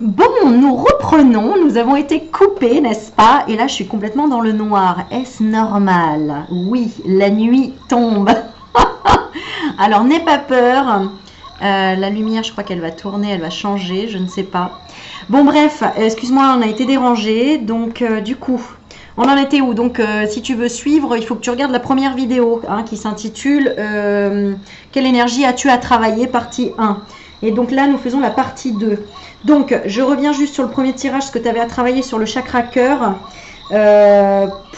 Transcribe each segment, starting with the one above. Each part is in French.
Bon, nous reprenons, nous avons été coupés, n'est-ce pas? Et là, je suis complètement dans le noir. Est-ce normal? Oui, la nuit tombe. Alors, n'aie pas peur. La lumière, je crois qu'elle va tourner, elle va changer, je ne sais pas. Bon, bref, excuse-moi, on a été dérangé. Donc, du coup, on en était où? Donc, si tu veux suivre, il faut que tu regardes la première vidéo hein, qui s'intitule Quelle énergie as-tu à travailler, partie 1. Et donc là, nous faisons la partie 2. Donc, je reviens juste sur le premier tirage, ce que tu avais à travailler sur le chakra cœur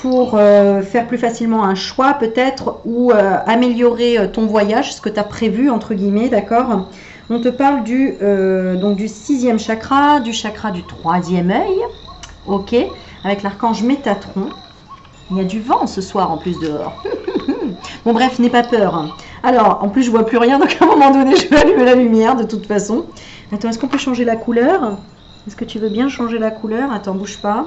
pour faire plus facilement un choix peut-être ou améliorer ton voyage, ce que tu as prévu, entre guillemets, d'accord? On te parle donc du 6e chakra, du chakra du 3e œil, ok, avec l'archange Métatron. Il y a du vent ce soir en plus dehors. Bon bref, n'aie pas peur. Alors, en plus je vois plus rien, donc à un moment donné, je vais allumer la lumière de toute façon. Attends, est-ce qu'on peut changer la couleur? Est-ce que tu veux bien changer la couleur? Attends, bouge pas.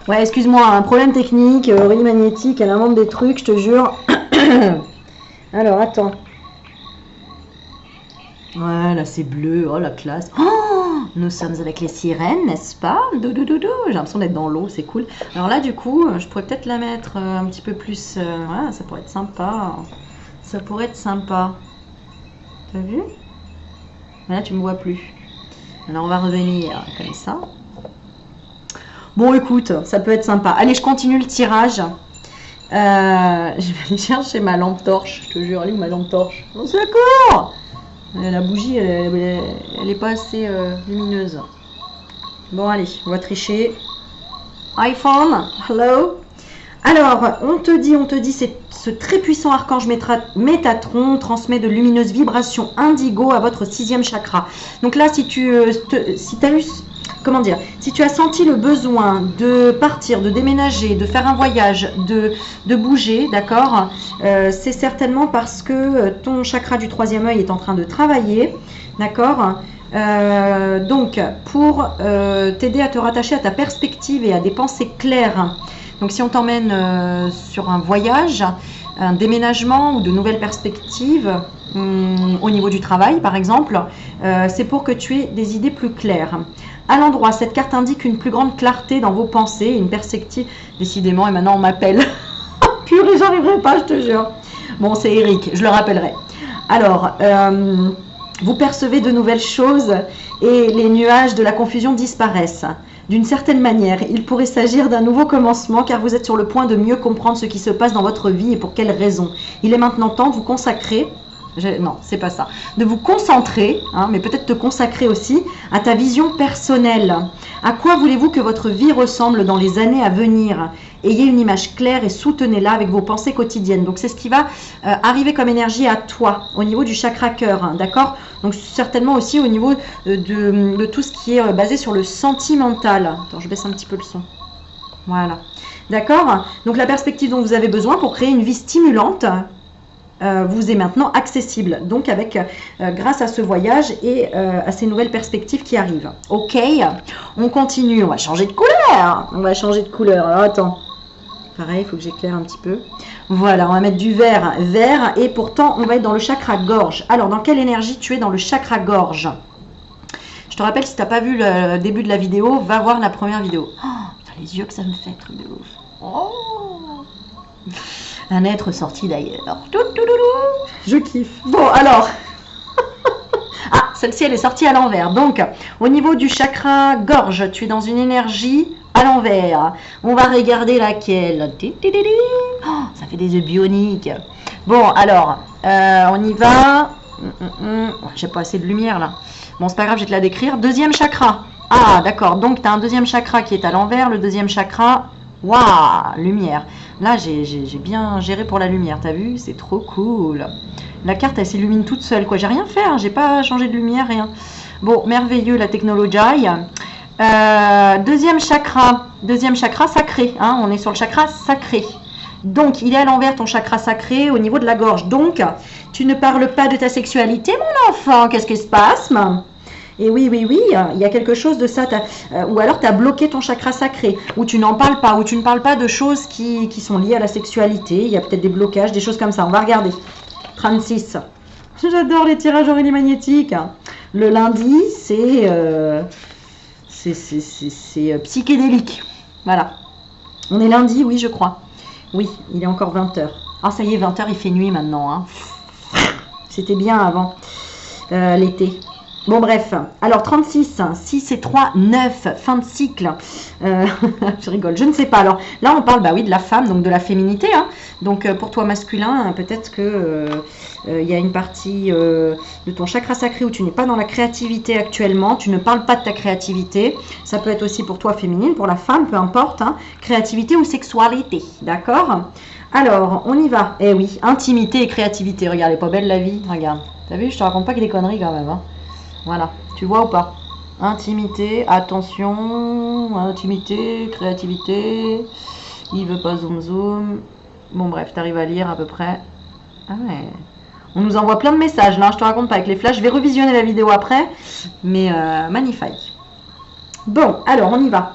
Ouais, excuse-moi, un problème technique, Aurélie Magnétique, elle invente des trucs, je te jure. Alors, attends. Voilà, c'est bleu, oh la classe. Oh, nous sommes avec les sirènes, n'est-ce pas? Doudoudou, j'ai l'impression d'être dans l'eau, c'est cool. Alors là, du coup, je pourrais peut-être la mettre un petit peu plus... voilà, ça pourrait être sympa. Ça pourrait être sympa. T'as vu? Là, tu me vois plus. Alors, on va revenir comme ça. Bon, écoute, ça peut être sympa. Allez, je continue le tirage. Je vais aller chercher ma lampe torche. Je te jure, elle est où ma lampe torche? Au secours! La bougie, elle est pas assez lumineuse. Bon, allez, on va tricher. iPhone, hello. Alors, on te dit, ce très puissant archange Métatron transmet de lumineuses vibrations indigo à votre 6e chakra. Donc là, si tu as eu... Comment dire, si tu as senti le besoin de partir, de déménager, de faire un voyage, de bouger, d'accord, c'est certainement parce que ton chakra du 3e œil est en train de travailler, d'accord. Donc, pour t'aider à te rattacher à ta perspective et à des pensées claires. Donc, si on t'emmène sur un voyage, un déménagement ou de nouvelles perspectives au niveau du travail, par exemple, c'est pour que tu aies des idées plus claires. À l'endroit, cette carte indique une plus grande clarté dans vos pensées, une perspective, décidément, et maintenant on m'appelle. Purée, j'arriverai pas, je te jure. Bon, c'est Eric, je le rappellerai. Alors, vous percevez de nouvelles choses et les nuages de la confusion disparaissent. D'une certaine manière, il pourrait s'agir d'un nouveau commencement car vous êtes sur le point de mieux comprendre ce qui se passe dans votre vie et pour quelles raisons. Il est maintenant temps de vous consacrer... Non, c'est pas ça. De vous concentrer, hein, mais peut-être te consacrer aussi à ta vision personnelle. À quoi voulez-vous que votre vie ressemble dans les années à venir? Ayez une image claire et soutenez-la avec vos pensées quotidiennes. Donc c'est ce qui va arriver comme énergie à toi au niveau du chakra cœur, hein, d'accord? Donc certainement aussi au niveau de tout ce qui est basé sur le sentimental. Attends, je baisse un petit peu le son. Voilà. D'accord? Donc la perspective dont vous avez besoin pour créer une vie stimulante vous est maintenant accessible, donc avec grâce à ce voyage et à ces nouvelles perspectives qui arrivent. Ok, on continue, on va changer de couleur. On va changer de couleur. Alors attends, pareil, il faut que j'éclaire un petit peu. Voilà, on va mettre du vert, et pourtant on va être dans le chakra gorge. Alors dans quelle énergie tu es dans le chakra gorge? Je te rappelle, si tu n'as pas vu le début de la vidéo, va voir la première vidéo. Oh, putain, les yeux que ça me fait, truc de ouf. Oh, un être sorti d'ailleurs. Je kiffe. Bon, alors. Ah, celle-ci, elle est sortie à l'envers. Donc, au niveau du chakra gorge, tu es dans une énergie à l'envers. On va regarder laquelle. Oh, ça fait des œufs bioniques. Bon, alors, on y va. J'ai pas assez de lumière, là. Bon, c'est pas grave, je vais te la décrire. 2e chakra. Ah, d'accord. Donc, tu as un 2e chakra qui est à l'envers. Le 2e chakra... Waouh, lumière. Là, j'ai bien géré pour la lumière, t'as vu? C'est trop cool. La carte, elle s'illumine toute seule, quoi. J'ai rien fait, hein. J'ai pas changé de lumière, rien. Bon, merveilleux, la technologie. 2e chakra sacré. Hein. On est sur le chakra sacré. Donc, il est à l'envers, ton chakra sacré, au niveau de la gorge. Donc, tu ne parles pas de ta sexualité, mon enfant. Qu'est-ce qui se passe? Et oui, il y a quelque chose de ça. Ou alors tu as bloqué ton chakra sacré, ou tu n'en parles pas, ou tu ne parles pas de choses qui sont liées à la sexualité. Il y a peut-être des blocages, des choses comme ça. On va regarder. 36. J'adore les tirages Aurélie Magnétique. Le lundi, c'est psychédélique. Voilà. On est lundi, oui, je crois. Oui, il est encore 20h. Ah, ça y est, 20h, il fait nuit maintenant. Hein. C'était bien avant l'été. Bon, bref. Alors, 36, 6 et 3, 9, fin de cycle. Je rigole, je ne sais pas. Alors, là, on parle, bah oui, de la femme, donc de la féminité. Hein. Donc, pour toi masculin, peut-être que il y a une partie de ton chakra sacré où tu n'es pas dans la créativité actuellement. Tu ne parles pas de ta créativité. Ça peut être aussi pour toi féminine, pour la femme, peu importe. Hein. Créativité ou sexualité, d'accord? Alors, on y va. Eh oui, intimité et créativité. Regarde, elle est pas belle la vie. Regarde. T'as vu, je te raconte pas que des conneries quand même. Hein. Voilà, tu vois ou pas? Intimité, attention, intimité, créativité. Il veut pas zoom zoom. Bon bref, t'arrives à lire à peu près. Ah ouais. On nous envoie plein de messages là, je te raconte pas avec les flashs. Je vais revisionner la vidéo après, mais magnifique. Bon, alors on y va.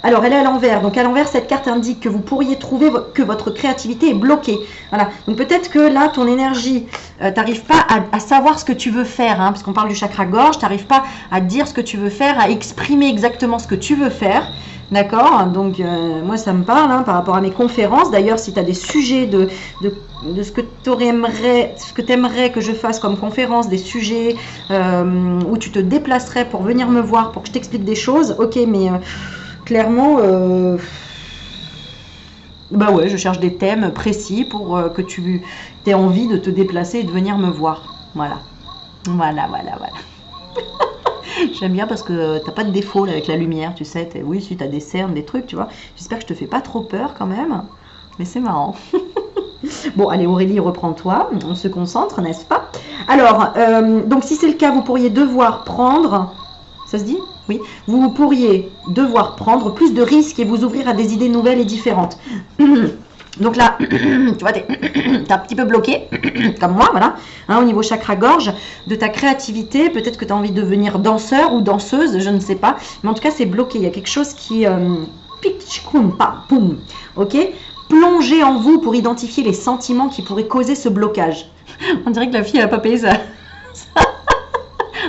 Alors, elle est à l'envers. Donc, à l'envers, cette carte indique que vous pourriez trouver que votre créativité est bloquée. Voilà. Donc, peut-être que là, ton énergie, tu n'arrives pas à savoir ce que tu veux faire, hein, parce qu'on parle du chakra gorge, tu n'arrives pas à dire ce que tu veux faire, à exprimer exactement ce que tu veux faire. D'accord? Donc, moi, ça me parle hein, par rapport à mes conférences. D'ailleurs, si tu as des sujets de ce que tu aimerais que je fasse comme conférence, des sujets où tu te déplacerais pour venir me voir, pour que je t'explique des choses, ok, mais... clairement, bah ouais, je cherche des thèmes précis pour que tu aies envie de te déplacer et de venir me voir. Voilà. Voilà. J'aime bien parce que t'as pas de défaut là, avec la lumière, tu sais. Oui, si t'as des cernes, des trucs, tu vois. J'espère que je te fais pas trop peur quand même. Mais c'est marrant. Bon, allez Aurélie, reprends-toi. On se concentre, n'est-ce pas? Alors, donc si c'est le cas, vous pourriez devoir prendre... Ça se dit? Oui. Vous pourriez devoir prendre plus de risques et vous ouvrir à des idées nouvelles et différentes. Donc là, tu vois, t'es un petit peu bloqué, comme moi, voilà, hein, au niveau chakra-gorge, de ta créativité. Peut-être que tu as envie de devenir danseur ou danseuse, je ne sais pas. Mais en tout cas, c'est bloqué. Il y a quelque chose qui... ok. Plongez en vous pour identifier les sentiments qui pourraient causer ce blocage. On dirait que la fille n'a pas payé ça.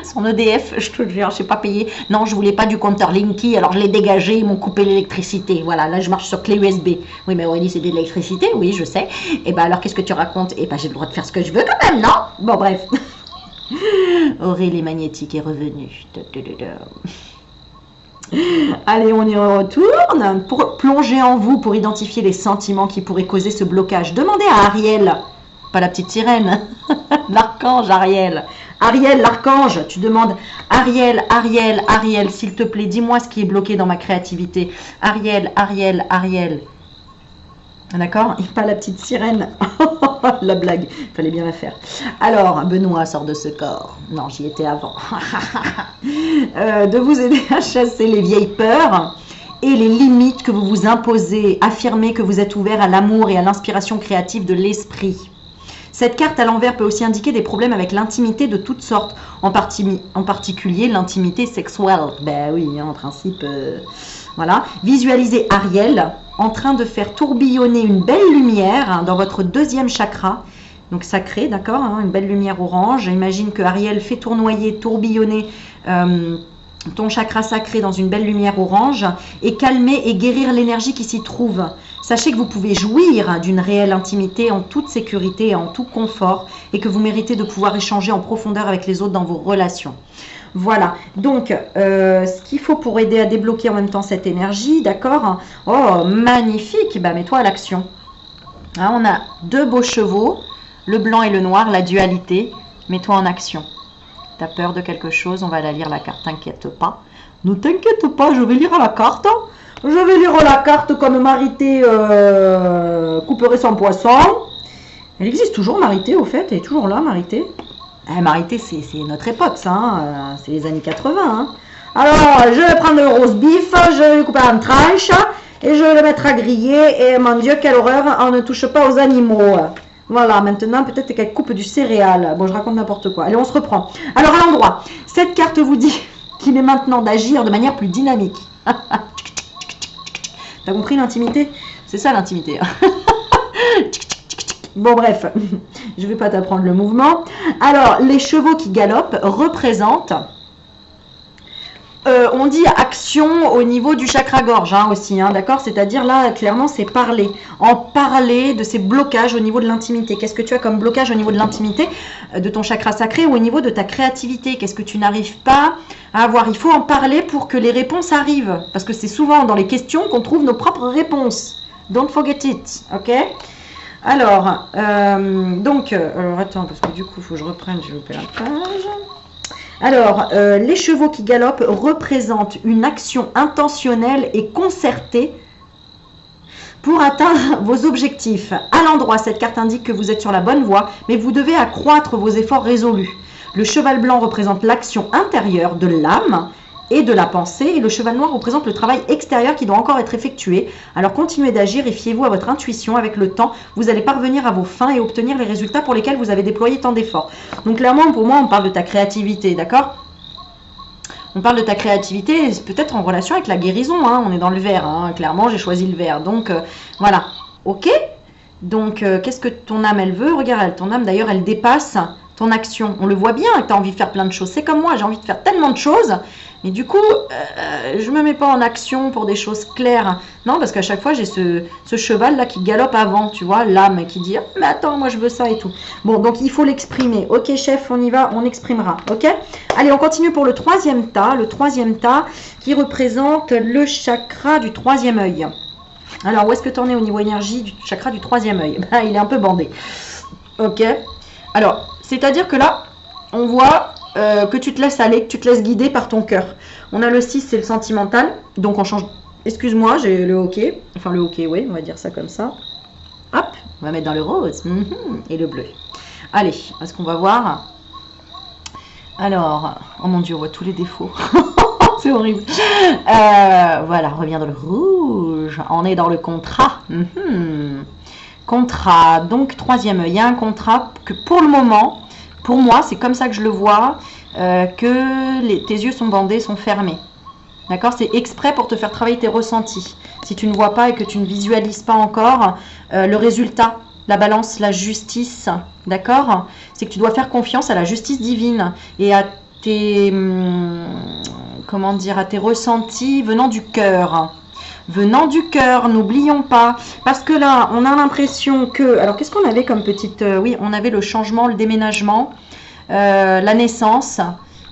Son EDF, je te jure, je n'ai pas payé. Non, je voulais pas du compteur Linky, alors je l'ai dégagé, ils m'ont coupé l'électricité. Voilà, là je marche sur clé USB. Oui, mais Aurélie, c'est de l'électricité, oui, je sais. Et ben alors, qu'est-ce que tu racontes? Et ben j'ai le droit de faire ce que je veux quand même, non? Bon, bref. Aurélie magnétique est revenue. Allez, on y retourne. Pour plonger en vous, pour identifier les sentiments qui pourraient causer ce blocage, demandez à Ariel, pas la petite sirène, l'archange Ariel. Ariel, l'archange, tu demandes Ariel, s'il te plaît, dis-moi ce qui est bloqué dans ma créativité. Ariel. D'accord? Et pas la petite sirène. La blague, il fallait bien la faire. Alors, Benoît sort de ce corps. Non, j'y étais avant. De vous aider à chasser les vieilles peurs et les limites que vous vous imposez. Affirmez que vous êtes ouvert à l'amour et à l'inspiration créative de l'esprit. Cette carte à l'envers peut aussi indiquer des problèmes avec l'intimité de toutes sortes, en particulier l'intimité sexuelle. Ben oui, en principe, voilà. Visualisez Ariel en train de faire tourbillonner une belle lumière hein, dans votre deuxième chakra, donc sacré, d'accord, hein, une belle lumière orange. Imagine que Ariel fait tournoyer, tourbillonner ton chakra sacré dans une belle lumière orange et calmer et guérir l'énergie qui s'y trouve. Sachez que vous pouvez jouir d'une réelle intimité en toute sécurité et en tout confort et que vous méritez de pouvoir échanger en profondeur avec les autres dans vos relations. Voilà, donc ce qu'il faut pour aider à débloquer en même temps cette énergie, d'accord? Oh, magnifique, bah, mets-toi à l'action. Hein, on a deux beaux chevaux, le blanc et le noir, la dualité. Mets-toi en action. Tu as peur de quelque chose, on va la lire la carte, t'inquiète pas. Ne t'inquiète pas, je vais lire la carte. Je vais lire la carte comme Marité couperait son poisson. Elle existe toujours, Marité, au fait. Elle est toujours là, Marité. Marité, c'est notre époque, ça. Hein. C'est les années 80. Hein. Alors, je vais prendre le rose beef, je vais le couper en tranches et je vais le mettre à griller. Et mon Dieu, quelle horreur, on ne touche pas aux animaux. Voilà, maintenant, peut-être qu'elle coupe du céréal. Bon, je raconte n'importe quoi. Allez, on se reprend. Alors, à l'endroit, cette carte vous dit qu'il est maintenant d'agir de manière plus dynamique. T'as compris l'intimité? C'est ça l'intimité. Bon bref, je ne vais pas t'apprendre le mouvement. Alors, les chevaux qui galopent représentent On dit action au niveau du chakra gorge hein, aussi, hein, d'accord? C'est-à-dire là, clairement, c'est parler. En parler de ces blocages au niveau de l'intimité. Qu'est-ce que tu as comme blocage au niveau de l'intimité, de ton chakra sacré ou au niveau de ta créativité? Qu'est-ce que tu n'arrives pas à avoir? Il faut en parler pour que les réponses arrivent. Parce que c'est souvent dans les questions qu'on trouve nos propres réponses. Don't forget it, ok? Alors, alors attends, parce que du coup, il faut que je reprenne, j'ai loupé la page. Alors, les chevaux qui galopent représentent une action intentionnelle et concertée pour atteindre vos objectifs. À l'endroit, cette carte indique que vous êtes sur la bonne voie, mais vous devez accroître vos efforts résolus. Le cheval blanc représente l'action intérieure de l'âme et de la pensée, et le cheval noir représente le travail extérieur qui doit encore être effectué. Alors continuez d'agir et fiez-vous à votre intuition. Avec le temps, vous allez parvenir à vos fins et obtenir les résultats pour lesquels vous avez déployé tant d'efforts. Donc clairement, pour moi, on parle de ta créativité, d'accord? On parle de ta créativité, peut-être en relation avec la guérison, hein. On est dans le vert, hein. Clairement, j'ai choisi le vert. Donc voilà, ok? Donc qu'est-ce que ton âme, elle veut? Regarde, ton âme d'ailleurs, elle dépasse ton action. On le voit bien que tu as envie de faire plein de choses. C'est comme moi, j'ai envie de faire tellement de choses. Mais du coup, je ne me mets pas en action pour des choses claires. Non, parce qu'à chaque fois, j'ai ce cheval-là qui galope avant, tu vois, l'âme qui dit « Mais attends, moi je veux ça et tout ». Bon, donc il faut l'exprimer. Ok, chef, on y va, on exprimera. Ok? Allez, on continue pour le troisième tas. Le troisième tas qui représente le chakra du troisième œil. Alors, où est-ce que tu en es au niveau énergie du chakra du troisième œil? Il est un peu bandé. Ok? Alors, c'est-à-dire que là, on voit que tu te laisses aller, que tu te laisses guider par ton cœur. On a le 6, c'est le sentimental. Donc, on change... Excuse-moi, j'ai le hockey. Enfin, le hockey, oui, on va dire ça comme ça. Hop, on va mettre dans le rose. Et le bleu. Allez, est-ce qu'on va voir? Alors, oh mon Dieu, on voit tous les défauts. C'est horrible. Voilà, on revient dans le rouge. On est dans le contrat. Contrat, donc troisième œil. Il y a un contrat que pour le moment, pour moi, c'est comme ça que je le vois, que tes yeux sont bandés, sont fermés. D'accord? C'est exprès pour te faire travailler tes ressentis. Si tu ne vois pas et que tu ne visualises pas encore le résultat, la balance, la justice, d'accord? C'est que tu dois faire confiance à la justice divine et à tes, comment dire, à tes ressentis venant du cœur. Venant du cœur, n'oublions pas. Parce que là, on a l'impression que... Alors, qu'est-ce qu'on avait comme petite... oui, on avait le changement, le déménagement, la naissance,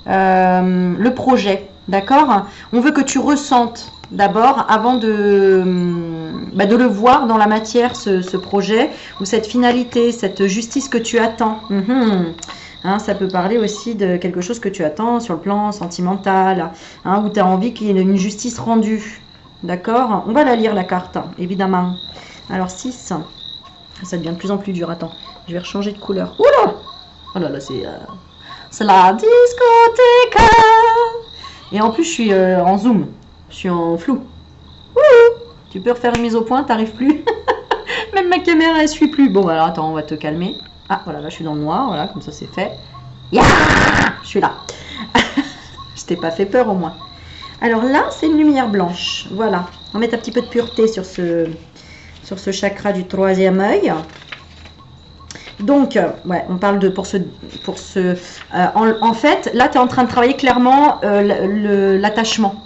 le projet. D'accord? On veut que tu ressentes d'abord, avant de le voir dans la matière, ce projet, ou cette finalité, cette justice que tu attends. Hein, ça peut parler aussi de quelque chose que tu attends sur le plan sentimental, hein, où tu as envie qu'il y ait une justice rendue. D'accord? On va la lire, la carte, évidemment. Alors, 6. Ça devient de plus en plus dur. Attends, je vais rechanger de couleur. Oula! Oh là là, c'est la discothèque. Et en plus, je suis en zoom. Je suis en flou. Ouh, tu peux refaire une mise au point, t'arrives plus. Même ma caméra, elle suit plus. Bon, alors attends, on va te calmer. Ah, voilà, là, je suis dans le noir. Voilà, comme ça, c'est fait. Yeah, je suis là. Je t'ai pas fait peur, au moins. Alors là, c'est une lumière blanche. Voilà. On va mettre un petit peu de pureté sur ce chakra du troisième œil. Donc, ouais, on parle de en fait, là, tu es en train de travailler clairement l'attachement.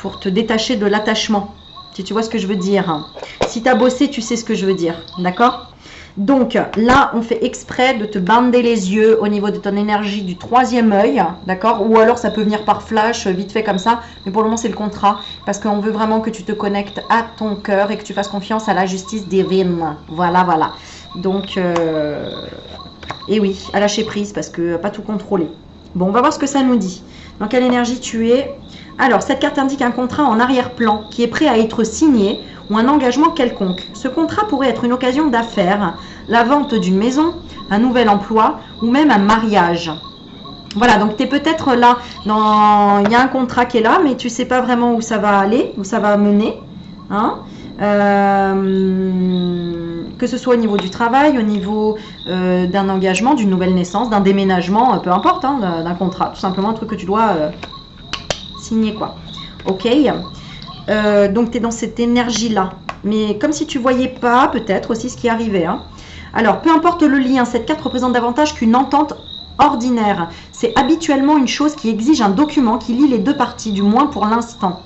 Pour te détacher de l'attachement. Si tu vois ce que je veux dire. Si tu as bossé, tu sais ce que je veux dire. D'accord? Donc là, on fait exprès de te bander les yeux au niveau de ton énergie du troisième œil, d'accord? Ou alors ça peut venir par flash, vite fait comme ça, mais pour le moment c'est le contrat, parce qu'on veut vraiment que tu te connectes à ton cœur et que tu fasses confiance à la justice divine. Voilà, voilà. Donc, et oui, à lâcher prise, parce que pas tout contrôler. Bon, on va voir ce que ça nous dit. Dans quelle énergie tu es? Alors, cette carte indique un contrat en arrière-plan qui est prêt à être signé ou un engagement quelconque. Ce contrat pourrait être une occasion d'affaires, la vente d'une maison, un nouvel emploi ou même un mariage. Voilà, donc tu es peut-être là, il y a un contrat qui est là, mais tu ne sais pas vraiment où ça va aller, où ça va mener. Hein, que ce soit au niveau du travail, au niveau d'un engagement, d'une nouvelle naissance, d'un déménagement, peu importe, hein, d'un contrat, tout simplement un truc que tu dois signer, quoi. Ok, donc tu es dans cette énergie-là, mais comme si tu voyais pas peut-être aussi ce qui arrivait. Hein. Alors, peu importe le lien, cette carte représente davantage qu'une entente ordinaire. c'est habituellement une chose qui exige un document qui lie les deux parties, du moins pour l'instant.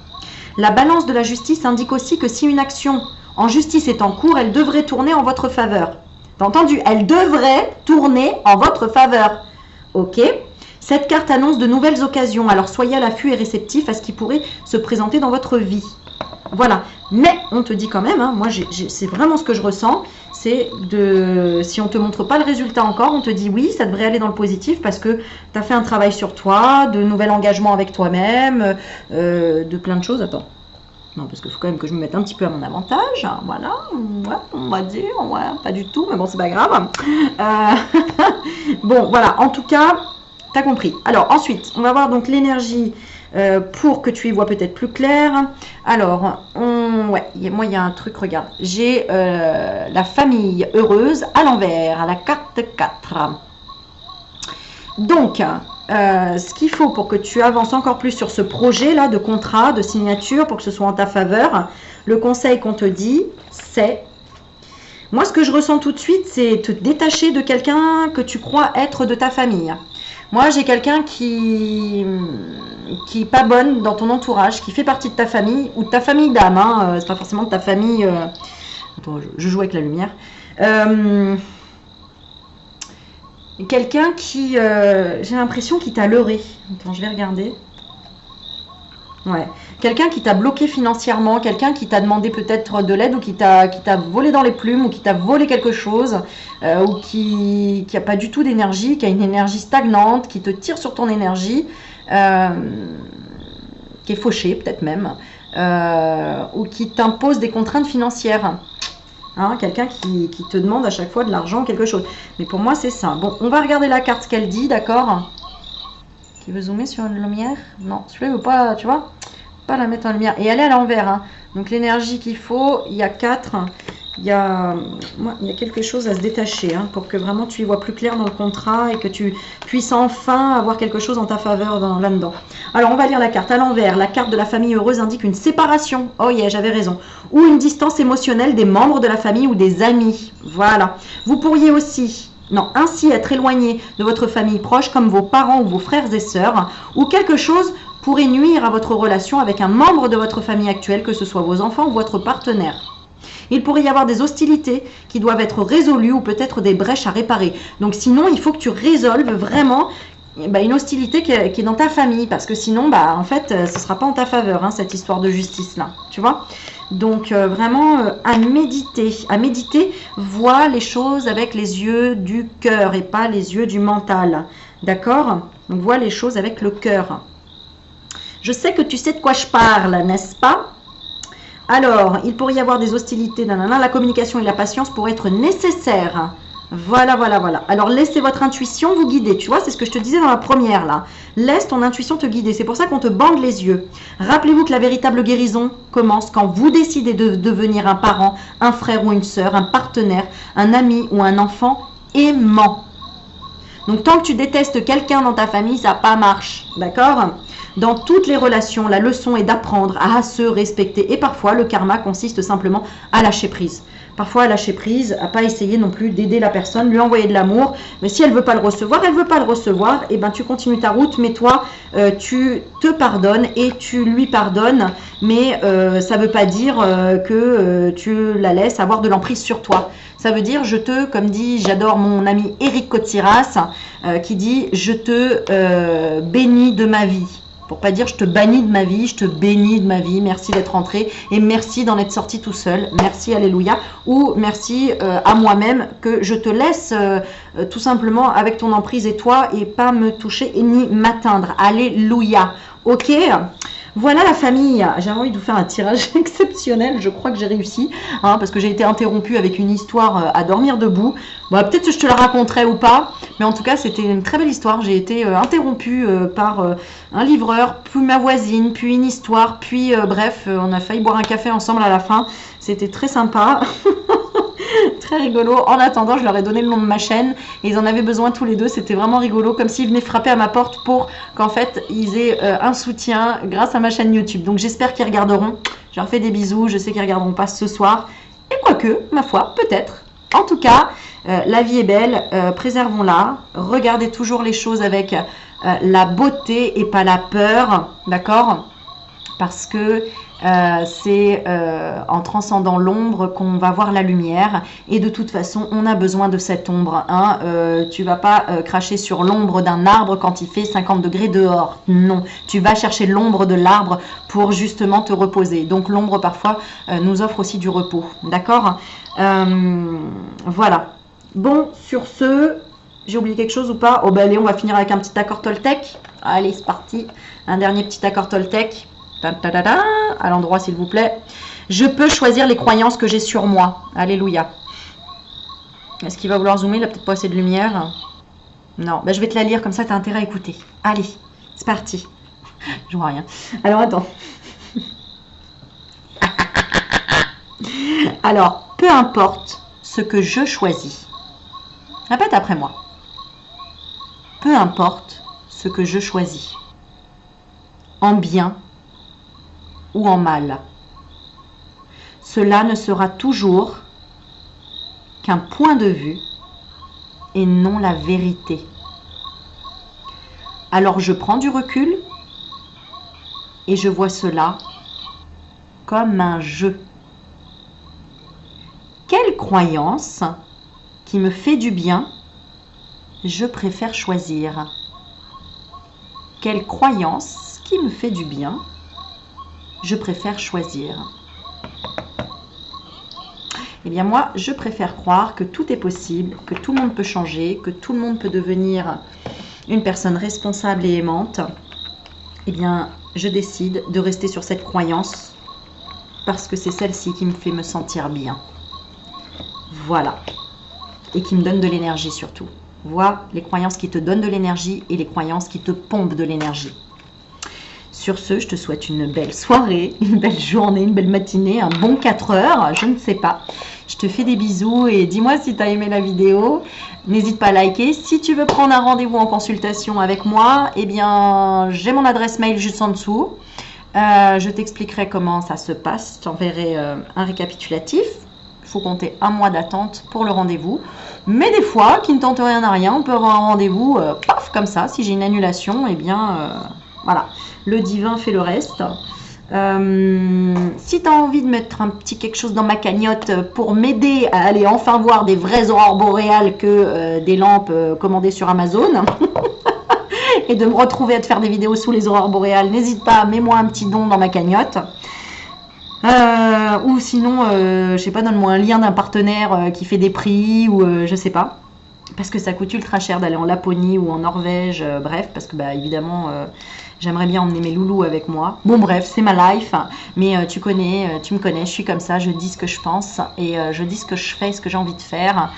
La balance de la justice indique aussi que si une action en justice est en cours, elle devrait tourner en votre faveur. T'as entendu? Elle devrait tourner en votre faveur. Ok? Cette carte annonce de nouvelles occasions, alors soyez à l'affût et réceptif à ce qui pourrait se présenter dans votre vie. Voilà, mais on te dit quand même, hein, moi c'est vraiment ce que je ressens, c'est de, si on ne te montre pas le résultat encore, on te dit oui, ça devrait aller dans le positif parce que tu as fait un travail sur toi, de nouvel engagement avec toi-même, de plein de choses. Attends, non, parce qu'il faut quand même que je me mette un petit peu à mon avantage, hein, voilà, ouais, on va dire, ouais, pas du tout, mais bon, c'est pas grave. Bon, voilà, en tout cas, tu as compris. Alors, ensuite, on va voir donc l'énergie pour que tu y vois peut-être plus clair. Alors, ouais, moi, il y a un truc, regarde. J'ai la famille heureuse à l'envers, à la carte 4. Donc, ce qu'il faut pour que tu avances encore plus sur ce projet-là de contrat, de signature, pour que ce soit en ta faveur, le conseil qu'on te dit, c'est... Moi, ce que je ressens tout de suite, c'est te détacher de quelqu'un que tu crois être de ta famille. Moi, j'ai quelqu'un qui est pas bonne dans ton entourage, qui fait partie de ta famille, ou de ta famille d'âme, hein, c'est pas forcément de ta famille... Attends, je joue avec la lumière. Quelqu'un qui, j'ai l'impression qu'il t'a leurré. Attends, je vais regarder. Ouais. Quelqu'un qui t'a bloqué financièrement, quelqu'un qui t'a demandé peut-être de l'aide ou qui t'a volé dans les plumes ou qui t'a volé quelque chose ou qui a pas du tout d'énergie, qui a une énergie stagnante, qui te tire sur ton énergie, qui est fauché peut-être même, ou qui t'impose des contraintes financières. Hein, quelqu'un qui te demande à chaque fois de l'argent ou quelque chose. Mais pour moi, c'est ça. Bon, on va regarder la carte, ce qu'elle dit, d'accord? Qui veut zoomer sur une lumière? Non, celui-là, il veut pas, tu vois, pas la mettre en lumière. Et elle est à l'envers. Hein. Donc, l'énergie qu'il faut, il y a 4. Il y a quelque chose à se détacher hein, pour que vraiment tu y vois plus clair dans le contrat et que tu puisses enfin avoir quelque chose en ta faveur là-dedans. Alors, on va lire la carte à l'envers. La carte de la famille heureuse indique une séparation. Oh yeah, j'avais raison. Ou une distance émotionnelle des membres de la famille ou des amis. Voilà. Vous pourriez aussi... Non, ainsi être éloigné de votre famille proche comme vos parents ou vos frères et sœurs, ou quelque chose pourrait nuire à votre relation avec un membre de votre famille actuelle, que ce soit vos enfants ou votre partenaire. Il pourrait y avoir des hostilités qui doivent être résolues ou peut-être des brèches à réparer. Donc sinon, il faut que tu résolves vraiment une hostilité qui est dans ta famille, parce que sinon, en fait, ce ne sera pas en ta faveur, hein, cette histoire de justice-là, tu vois. Donc vraiment à méditer, vois les choses avec les yeux du cœur et pas les yeux du mental, d'accord? Donc vois les choses avec le cœur. Je sais que tu sais de quoi je parle, n'est-ce pas? Alors, il pourrait y avoir des hostilités, la communication et la patience pourraient être nécessaires. Voilà, voilà, voilà. Alors, laissez votre intuition vous guider. Tu vois, c'est ce que je te disais dans la première, là. Laisse ton intuition te guider. C'est pour ça qu'on te bande les yeux. Rappelez-vous que la véritable guérison commence quand vous décidez de devenir un parent, un frère ou une sœur, un partenaire, un ami ou un enfant aimant. Donc, tant que tu détestes quelqu'un dans ta famille, ça n'a pas marché. D'accord ? Dans toutes les relations, la leçon est d'apprendre à se respecter. Et parfois, le karma consiste simplement à lâcher prise. Parfois, à lâcher prise, à pas essayer non plus d'aider la personne, lui envoyer de l'amour. Mais si elle veut pas le recevoir, elle veut pas le recevoir. Et ben, tu continues ta route, mais toi, tu te pardonnes et tu lui pardonnes. Mais ça veut pas dire que tu la laisses avoir de l'emprise sur toi. Ça veut dire, comme dit, j'adore mon ami Eric Kotsiras, qui dit, je te bénis de ma vie. Pour pas dire je te bannis de ma vie, je te bénis de ma vie, merci d'être rentré et merci d'en être sorti tout seul, merci, alléluia, ou merci à moi-même que je te laisse tout simplement avec ton emprise et toi et pas me toucher et ni m'atteindre, alléluia, ok? Voilà la famille, j'ai envie de vous faire un tirage exceptionnel, je crois que j'ai réussi, hein, parce que j'ai été interrompue avec une histoire à dormir debout. Bon, peut-être que je te la raconterai ou pas, mais en tout cas c'était une très belle histoire. J'ai été interrompue par un livreur, puis ma voisine, puis une histoire, puis bref, on a failli boire un café ensemble à la fin. C'était très sympa. Très rigolo. En attendant, je leur ai donné le nom de ma chaîne et ils en avaient besoin tous les deux. C'était vraiment rigolo, comme s'ils venaient frapper à ma porte pour qu'en fait ils aient un soutien grâce à ma chaîne YouTube. Donc j'espère qu'ils regarderont. Je leur fais des bisous. Je sais qu'ils regarderont pas ce soir. Et quoique, ma foi, peut-être. En tout cas, la vie est belle. Préservons-la. Regardez toujours les choses avec la beauté et pas la peur, d'accord? Parce que c'est en transcendant l'ombre qu'on va voir la lumière, et de toute façon on a besoin de cette ombre, hein. Tu vas pas cracher sur l'ombre d'un arbre quand il fait 50 degrés dehors, non, tu vas chercher l'ombre de l'arbre pour justement te reposer. Donc l'ombre parfois nous offre aussi du repos, d'accord? Voilà. Bon, sur ce, j'ai oublié quelque chose ou pas? Oh ben allez, on va finir avec un petit accord Toltec. Allez, c'est parti, un dernier petit accord Toltec. À l'endroit s'il vous plaît. Je peux choisir les croyances que j'ai sur moi. Alléluia. Est-ce qu'il va vouloir zoomer? Il n'a peut-être pas assez de lumière. Non, ben, je vais te la lire comme ça, tu as intérêt à écouter. Allez, c'est parti. Je vois rien. Alors attends. Alors, peu importe ce que je choisis. Répète après moi. Peu importe ce que je choisis. En bien ou en mal. Cela ne sera toujours qu'un point de vue et non la vérité. Alors je prends du recul et je vois cela comme un jeu. Quelle croyance qui me fait du bien, je préfère choisir? Quelle croyance qui me fait du bien, je préfère choisir? Eh bien moi, je préfère croire que tout est possible, que tout le monde peut changer, que tout le monde peut devenir une personne responsable et aimante. Eh bien, je décide de rester sur cette croyance parce que c'est celle-ci qui me fait me sentir bien. Voilà. Et qui me donne de l'énergie surtout. Vois les croyances qui te donnent de l'énergie et les croyances qui te pompent de l'énergie. Sur ce, je te souhaite une belle soirée, une belle journée, une belle matinée, un bon 4 heures, je ne sais pas. Je te fais des bisous et dis-moi si tu as aimé la vidéo. N'hésite pas à liker. Si tu veux prendre un rendez-vous en consultation avec moi, eh bien, j'ai mon adresse mail juste en dessous. Je t'expliquerai comment ça se passe. Je t'enverrai un récapitulatif. Il faut compter un mois d'attente pour le rendez-vous. Mais des fois, qui ne tente rien à rien, on peut avoir un rendez-vous, paf, comme ça. Si j'ai une annulation, eh bien, voilà. Le divin fait le reste. Si tu as envie de mettre un petit quelque chose dans ma cagnotte pour m'aider à aller enfin voir des vraies aurores boréales que des lampes commandées sur Amazon et de me retrouver à te faire des vidéos sous les aurores boréales, n'hésite pas, mets-moi un petit don dans ma cagnotte. Ou sinon, je sais pas, donne-moi un lien d'un partenaire qui fait des prix ou je sais pas. Parce que ça coûte ultra cher d'aller en Laponie ou en Norvège, bref, parce que bah évidemment j'aimerais bien emmener mes loulous avec moi. Bon bref, c'est ma life, mais tu me connais, je suis comme ça, je dis ce que je pense et je dis ce que je fais, ce que j'ai envie de faire.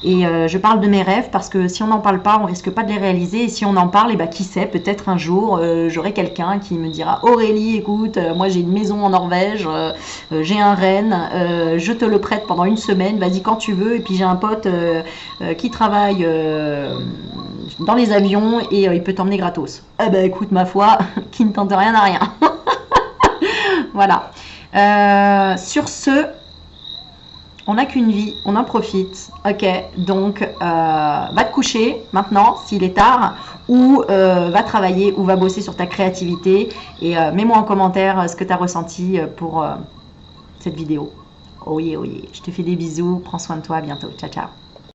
Et je parle de mes rêves parce que si on n'en parle pas, on risque pas de les réaliser. Et si on en parle, et bah, qui sait, peut-être un jour j'aurai quelqu'un qui me dira Aurélie, écoute, moi j'ai une maison en Norvège, j'ai un renne, je te le prête pendant une semaine, vas-y quand tu veux. Et puis j'ai un pote qui travaille dans les avions et il peut t'emmener gratos. Eh ben écoute, ma foi, qui ne tente rien à rien. Voilà. Sur ce, on n'a qu'une vie, on en profite. Ok, donc va te coucher maintenant s'il est tard, ou va travailler, ou va bosser sur ta créativité. Et mets-moi en commentaire ce que tu as ressenti pour cette vidéo. Oh yeah, je te fais des bisous, prends soin de toi, à bientôt. Ciao, ciao.